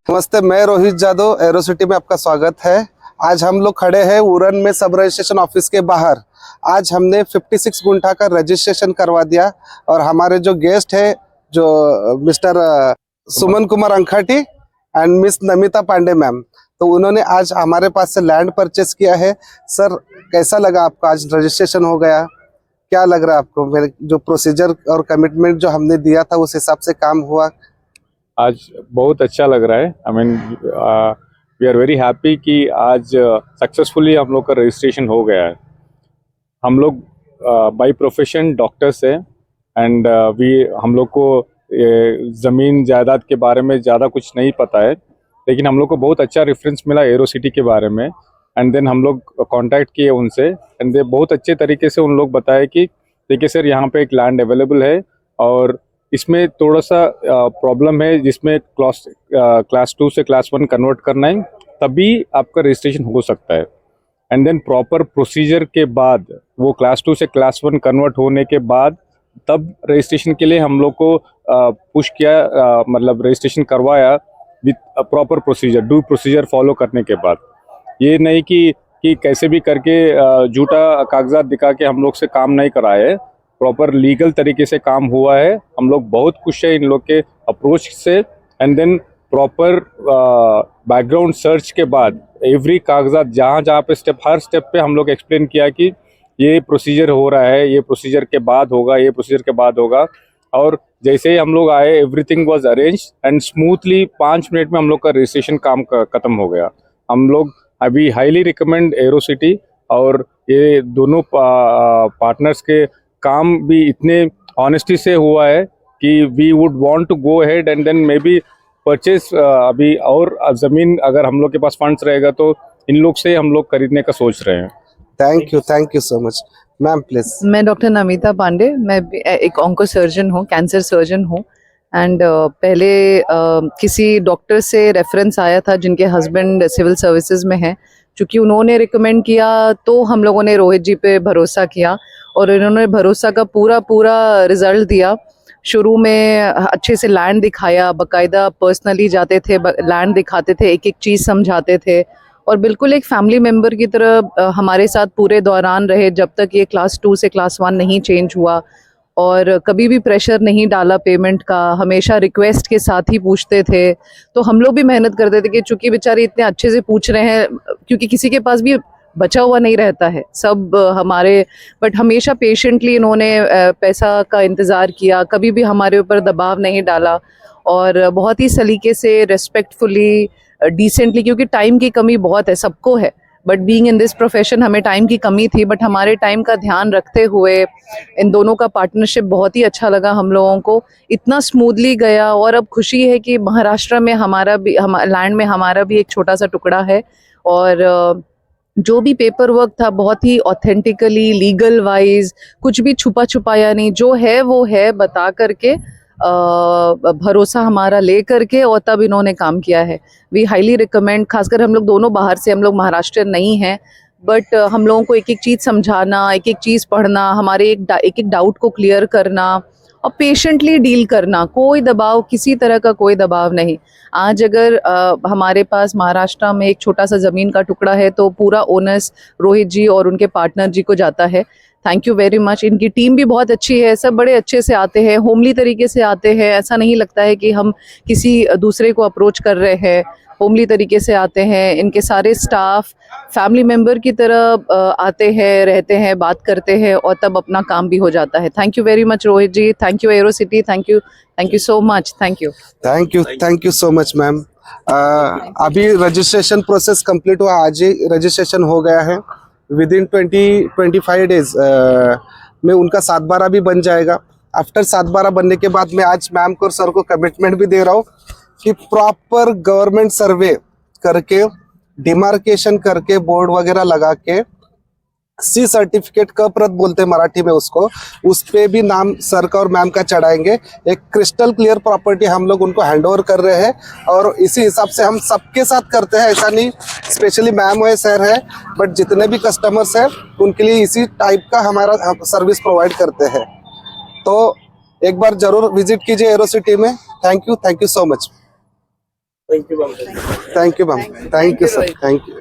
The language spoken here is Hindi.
नमस्ते, मैं रोहित जादव, एरोसिटी में आपका स्वागत है। आज हम लोग खड़े हैं उरन में सब रजिस्ट्रेशन ऑफिस के बाहर। आज हमने 56 गुंठा का रजिस्ट्रेशन करवा दिया और हमारे जो गेस्ट है जो mister Suman Kumar Ankhati and miss Namita Pandey ma'am, तो उन्होंने आज हमारे पास से लैंड परचेस किया है। सर, कैसा लगा आपको? आज रजिस्ट्रेशन हो गया, क्या लग रहा है आपको? मेरे जो प्रोसीजर और कमिटमेंट जो हमने दिया था उस हिसाब से काम हुआ? आज बहुत अच्छा लग रहा है। I mean we are very happy कि आज सक्सेसफुली हम लोग का रजिस्ट्रेशन हो गया है। हम लोग बाय प्रोफेशन डॉक्टर्स हैं एंड हम लोग को ज़मीन जायदाद के बारे में ज़्यादा कुछ नहीं पता है, लेकिन हम लोग को बहुत अच्छा रेफरेंस मिला एरोसिटी के बारे में। एंड देन हम लोग कांटेक्ट किए उनसे एंड दे बहुत अच्छे तरीके से उन लोग बताए कि देखिए सर, यहाँ पे एक लैंड अवेलेबल है और इसमें थोड़ा सा प्रॉब्लम है, जिसमें क्लास 2 से क्लास 1 कन्वर्ट करना है, तभी आपका रजिस्ट्रेशन हो सकता है। एंड देन प्रॉपर प्रोसीजर के बाद वो क्लास 2 से क्लास 1 कन्वर्ट होने के बाद तब रजिस्ट्रेशन के लिए हम लोग को पुश किया, मतलब रजिस्ट्रेशन करवाया with proper procedure, due procedure follow करने के बाद। ये नहीं कि कैसे भी करके झूठा कागजात दिखा के हम लोग से काम नहीं कराए। प्रॉपर लीगल तरीके से काम हुआ है। हम लोग बहुत खुश है इन लोग के अप्रोच से। And then proper background search के बाद एवरी कागजात जहाँ पे हर स्टेप पे हम लोग एक्सप्लेन किया कि ये प्रोसीजर हो रहा है, ये प्रोसीजर के बाद होगा, ये प्रोसीजर के बाद होगा। और जैसे ही हम लोग आए everything was arrange and smoothly 5 minute में हम लोग का रजिस्ट्रेशन काम खत्म हो गया। हम लोग अभी हाईली रिकमेंड एरोसिटी, और ये दोनों पार्टनर्स के काम भी इतने ऑनेस्टी से हुआ है कि we would want to go ahead and then maybe purchase अभी और ज़मीन अगर हम लोग के पास फंड्स रहेगा तो इन लोग से हम लोग खरीदने का सोच रहे हैं। Thank you so much ma'am. Please. मैं डॉक्टर नमिता पांडे, मैं एक ऑन्को सर्जन हूँ, कैंसर सर्जन हूँ। एंड पहले किसी डॉक्टर से रेफरेंस आया था जिनके हस्बैंड सिविल सर्विसेज में हैं। चूँकि उन्होंने रिकमेंड किया तो हम लोगों ने रोहित जी पे भरोसा किया और इन्होंने भरोसा का पूरा रिजल्ट दिया। शुरू में अच्छे से लैंड दिखाया, बाकायदा पर्सनली जाते थे, लैंड दिखाते थे, एक एक चीज़ समझाते थे और बिल्कुल एक फैमिली मेम्बर की तरह हमारे साथ पूरे दौरान रहे जब तक ये क्लास 2 से क्लास 1 नहीं चेंज हुआ। और कभी भी प्रेशर नहीं डाला पेमेंट का, हमेशा रिक्वेस्ट के साथ ही पूछते थे। तो हम लोग भी मेहनत करते थे कि चूंकि बेचारे इतने अच्छे से पूछ रहे हैं, क्योंकि किसी के पास भी बचा हुआ नहीं रहता है सब हमारे, बट हमेशा पेशेंटली इन्होंने पैसा का इंतज़ार किया, कभी भी हमारे ऊपर दबाव नहीं डाला और बहुत ही सलीके से रेस्पेक्टफुली डिसेंटली, क्योंकि टाइम की कमी बहुत है, सबको है, but being in this profession हमें टाइम की कमी थी, बट हमारे टाइम का ध्यान रखते हुए इन दोनों का पार्टनरशिप बहुत ही अच्छा लगा हम लोगों को, इतना स्मूथली गया। और अब खुशी है कि महाराष्ट्र में हमारा भी लैंड में हमारा भी एक छोटा सा टुकड़ा है और जो भी पेपर वर्क था बहुत ही ऑथेंटिकली लीगल वाइज, कुछ भी छुपा छुपाया नहीं, जो है वो है बता करके भरोसा हमारा ले करके और तब इन्होंने काम किया है। वी हाईली रिकमेंड, खासकर हम लोग दोनों बाहर से, हम लोग महाराष्ट्र नहीं हैं, बट हम लोगों को एक एक चीज़ समझाना, एक एक चीज़ पढ़ना, हमारे एक एक डाउट को क्लियर करना और पेशेंटली डील करना, कोई दबाव, किसी तरह का कोई दबाव नहीं। आज अगर हमारे पास महाराष्ट्र में एक छोटा सा ज़मीन का टुकड़ा है तो पूरा ओनर्स रोहित जी और उनके पार्टनर जी को जाता है। Thank you very much. इनकी टीम भी बहुत अच्छी है, सब बड़े अच्छे से आते हैं, होमली तरीके से आते हैं, ऐसा नहीं लगता है कि हम किसी दूसरे को अप्रोच कर रहे हैं, होमली तरीके से आते हैं। इनके सारे स्टाफ फैमिली मेम्बर की तरह आते हैं, रहते हैं, बात करते हैं और तब अपना काम भी हो जाता है। Thank you very much Rohit ji, thank you Aerocity, thank you so much, thank you so much ma'am. अभी रजिस्ट्रेशन प्रोसेस कंप्लीट हुआ, आज ही रजिस्ट्रेशन हो गया है। विद इन 20-25 डेज में उनका 7/12 भी बन जाएगा। आफ्टर 7/12 बनने के बाद मैं आज मैम को और सर को कमिटमेंट भी दे रहा हूँ कि प्रॉपर गवर्नमेंट सर्वे करके, डिमार्केशन करके, बोर्ड वगैरह लगा के, सी सर्टिफिकेट का प्रत बोलते हैं मराठी में उसको, उस पे भी नाम सर का और मैम का चढ़ाएंगे। एक क्रिस्टल क्लियर प्रॉपर्टी हम लोग उनको हैंड ओवर कर रहे हैं और इसी हिसाब से हम सबके साथ करते हैं। ऐसा नहीं स्पेशली मैम है, सर है, बट जितने भी कस्टमर्स हैं उनके लिए इसी टाइप का हमारा सर्विस प्रोवाइड करते हैं। तो एक बार जरूर विजिट कीजिए एरोसिटी में। Thank you so much. Thank you ma'am thank you ma'am, thank you sir, thank you.